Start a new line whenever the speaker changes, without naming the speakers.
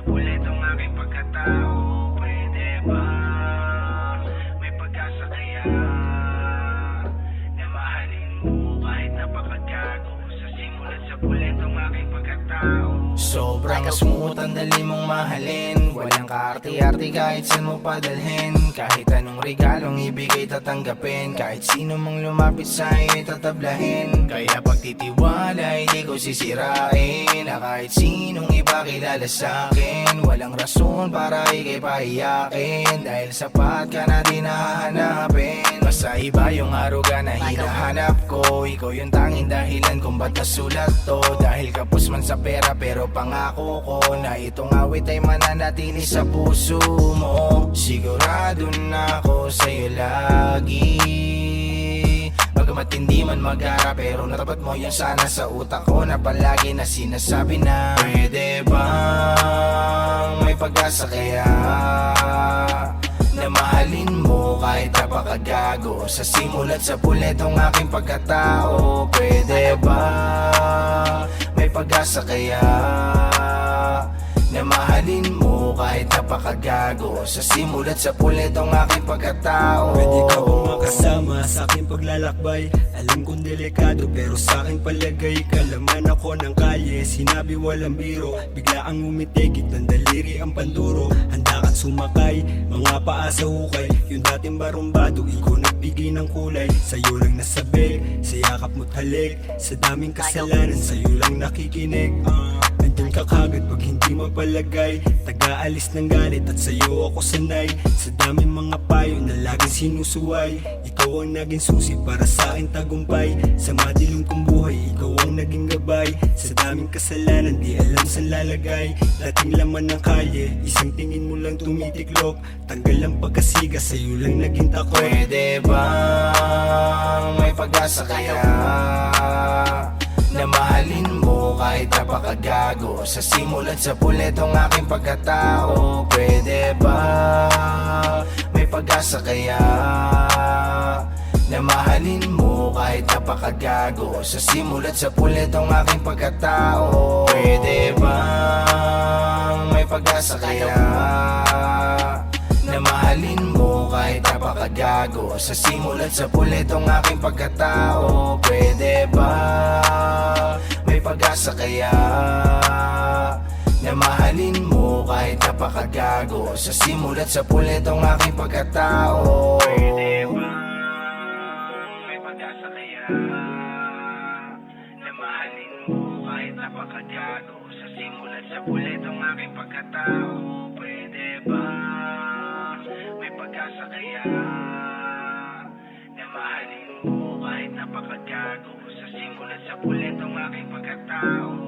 puletong aking pagkatao. Pwede ba may pag-asa kaya na mahalin mo kahit napakagago? Sa simulat sa puletong aking pagkatao. Sobrang smooth, ang dali mong mahalin. Walang kaarte-arte kahit saan mo padalhin. Kahit anong regalong ibigay tatanggapin. Kahit sino mang lumapit sa'yo tatablahin. Kaya pagtitiwala hindi ko sisirain. Na kahit sinong iba kilala sa'kin. Walang rason para ikay paiyakin. Dahil sapat ka na din nahahanapin. Basta iba yung aruga na hinahanap ko. Ikaw yung tanging dahilan kung ba't nasulat to. Dahil kapos man sa pera pero pangako ko na itong awit ay mananatili sa puso mo. Sigurado na ako sa'yo lagi. Bagamat hindi man mag-ara pero natapat mo yung sana sa utak ko na palagi na sinasabi na pwede bang may pag-asa kaya na mahalin mo kahit napakagago. Sa simulat sa puletong aking pagkatao. Pwede ba may pag-asa kaya na mahalin mo kahit napakagago. Sa simulat sa puletong aking pagkatao.
Pwede ka bang makasama sa aking paglalakbay? Alam kong delikado pero sa aking palagay. Kalaman ako ng kalye, sinabi walang biro. Bigla ang umitigit ng daliri ang panduro. Handa ka't sumakay, mga paa sa hukay. Yung dating barumbado, ikaw nagbigay ng kulay. Sa'yo lang nasabik, sa yakap mo't halik. Sa daming kasalanan, sa'yo lang nakikinig. Nandun ka kagad pag hindi mapalagay. Taga-alis ng galit at sa'yo ako sanay. Sa daming mga payo na laging sinusuway. Ikaw ang naging susi para sa aking tagumpay. Sa madilim kong buhay, ikaw ang naging gabay. Sa daming kasalanan, di alam saan lalagay. Dating laman ng kalye, isang tingin mo lang tumitiklop. Tanggal ang pagkasiga, sa'yo lang naging takot.
Pwede bang may pag-asa kaya na mahalin mo kahit napakagago. Sa simulat sa puletong aking pagkatao. Pwede ba may pag-asa kaya na mahalin mo kahit napakagago. Sa simulat sa puletong aking pagkatao. Pwede ba may pag-asa kaya na mahalin mo kahit napakagago. Sa simulat sa puletong aking pagkatao. Pwede ba may pag-asa kaya na mahalin mo kahit napakagago. Sa simulat sa puletong aking pagkatao. Pwede ba may pag-asa kaya na mahalin mo kahit napakagago. Sa simulat sa puletong aking pagkatao. Pwede ba may pag-asa kaya na mahalin mo kahit napakagago. Sa simulat sa puletong aking pagkatao.